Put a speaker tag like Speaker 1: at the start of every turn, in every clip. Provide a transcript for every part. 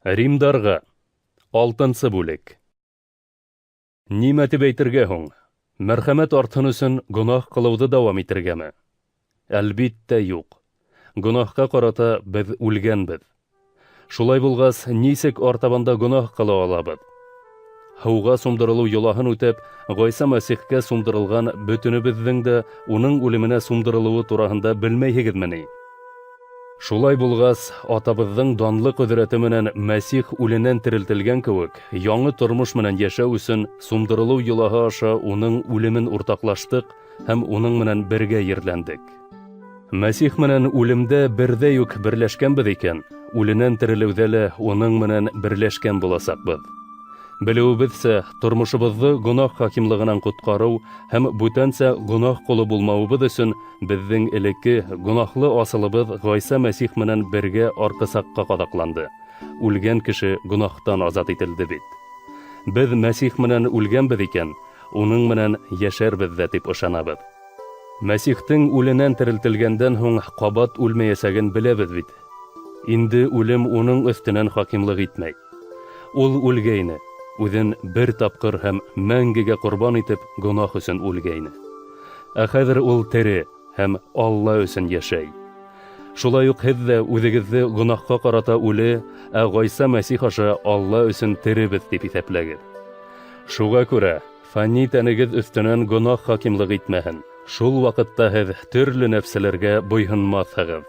Speaker 1: Римдарға 6-нчы бүлек. Нимә тип әйтергә һуң? Мәрхәмәт артһын өсөн гөнаһ кылуды дәвам итергәме? Әлбиттә юк. Гөнаһка карата без үлгәнбез. Шулай булгас, нисек артабанда гөнаһ кыла алабыз? Һыуга сумдырылу йолаһын үтеп, Гайса Мәсихкә сумдырылган бөтөнебезнең дә уның үлеменә сумдырылуы тураһында белмәйһегезмени? Шулай булгас, атабызның данлы көдрәте менән Мәсих үленән терелтелгән кеүек, яңы тормыш менән яшәү өсөн сумдырылу йолаһы аша уның үлемен уртаклаштык һәм уның менән бергә ерләндек. Мәсих менән үлемдә бердәй үк берләшкәнбез икән, үленән терелеүдә лә уның менән берләшкән буласакбыз. Белеүебезчә, тормышыбызны гөнаһ хакимлыгыннан коткару һәм бүтәнчә гөнаһ кулы булмавыбыз өчен безнең элекке гөнаһлы асылыбыз Гайса Мәсих менән бергә аркы сакка кадакланды. Үлгән кеше гөнаһтан азат ителде бит. Без Мәсих менән үлгәнбез икән, уның менән яшәрбез дә дип ышанабыз. Мәсихтең үленән терелтелгәндән һуң кабат үлмәячәген беләбез бит. Инде үлем уның өстенән хакимлык итмәй. Ул үлгәйне. Үҙен бер тапҡыр һәм мәңгегә ҡорбан итеп гөнаһ өсөн үлгәйне. Ә хәҙер ул тере һәм Алла өсөн йәшәй. Шулай уҡ һеҙ ҙә үҙегеҙҙе гөнаһҡа ҡарата үле, ә Гайса Мәсих аша Алла өсөн теребеҙ дип иҫәпләгеҙ. Шуға күрә, фани тәнегеҙ өҫтөнән гөнаһ хакимлыҡ итмәһен. Шул ваҡытта һеҙ төрлө нәфселәргә буйһонмаҫһығыҙ.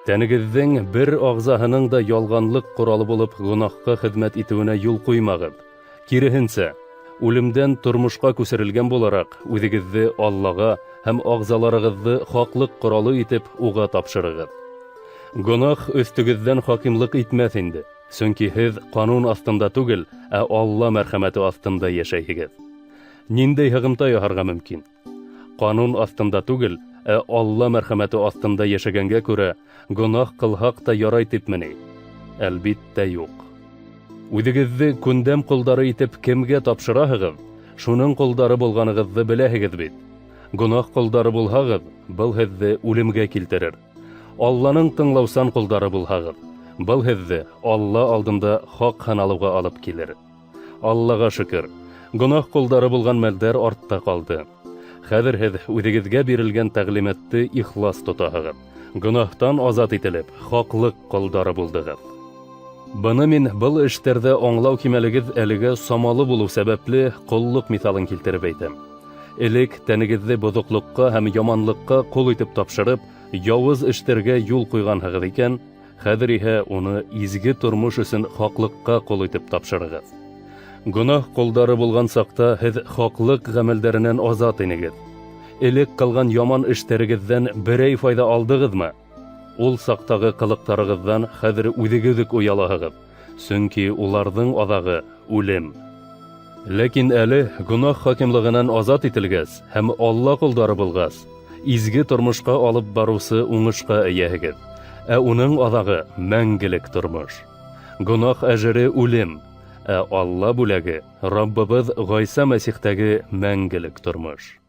Speaker 1: Тәнегеҙҙең бер ағзаһының да ялғанлыҡ ҡоралы булып гөнаһҡа хеҙмәт итеүенә юл ҡуймағыҙ. Киреһенсә, үлемдән тормошҡа күсерелгән булараҡ, үҙегеҙҙе Аллаға һәм ағзаларығыҙҙы хаҡлыҡ ҡоралы итеп уға тапшырығыҙ. Гөнаһ өҫтөгөҙҙән хакимлыҡ итмәҫ инде, сөнки һеҙ ҡанун аҫтында түгел, ә Алла мәрхәмәте аҫтында йәшәйһегеҙ. Ниндәй һығымта яһарға мөмкин? Ҡанун аҫтында түгел, ә Алла мәрхәмәте аҫтында йәшәгәнгә күрә, гөнаһ ҡылһаҡ та ярай типмени? Әлбиттә юҡ. Үҙегеҙҙе күндәм ҡолдары итеп кемгә тапшыраһығыҙ, шуның ҡолдары булғанығыҙҙы беләһегеҙ бит. Гөнаһ ҡолдары булһағыҙ, был һеҙҙе үлемгә килтерер. Алланың тыңлаусан ҡолдары булһағыҙ, был һеҙҙе Алла алдында хаҡ һаналыуға алып килер. Аллаға шөкөр, гөнаһ ҡолдары булған мәлдәр артта ҡалды. Хәҙер һеҙ үҙегеҙгә бирелгән тәғлимәтте ихлас тотаһығыҙ. Гөнаһтан азат ителеп, хаҡлыҡ ҡолдары булдығыҙ. Быны мин был эштәрҙә аңлау кимәлегеҙ әлегә самалы булыу сәбәпле ҡоллоҡ миҫалын килтереп әйтәм. Элек тәнегеҙҙе боҙоҡлоҡҡа һәм яманлыҡҡа ҡул итеп тапшырып, яуыз эштәргә юл ҡуйғанһығыҙ икән, хәҙер иһә уны изге тормош өсөн хаҡлыҡҡа ҡул итеп тапшырығыҙ. Гөнаһ ҡолдары булған саҡта һеҙ хаҡлыҡ ғәмәлдәренән азат инегеҙ. Элек ҡылған яман эштәрегеҙҙән берәй файҙа алдығыҙмы? Ул саҡтағы ҡылыҡтарығыҙҙан хәҙер үҙегеҙ үк уялаһығыҙ, сөнки уларҙың аҙағы үлем. Ләкин әле гөнаһ хакимлығынан азат ителгәс һәм Алла ҡолдары булғас, изге тормошҡа алып барыусы уңышҡа эйәһегеҙ, ә уның аҙағы мәңгелек тормош. Гөнаһ әжере үлем, ә Алла бүләге Раббыбыҙ Гайса Мәсихтәге мәңгелек тормош.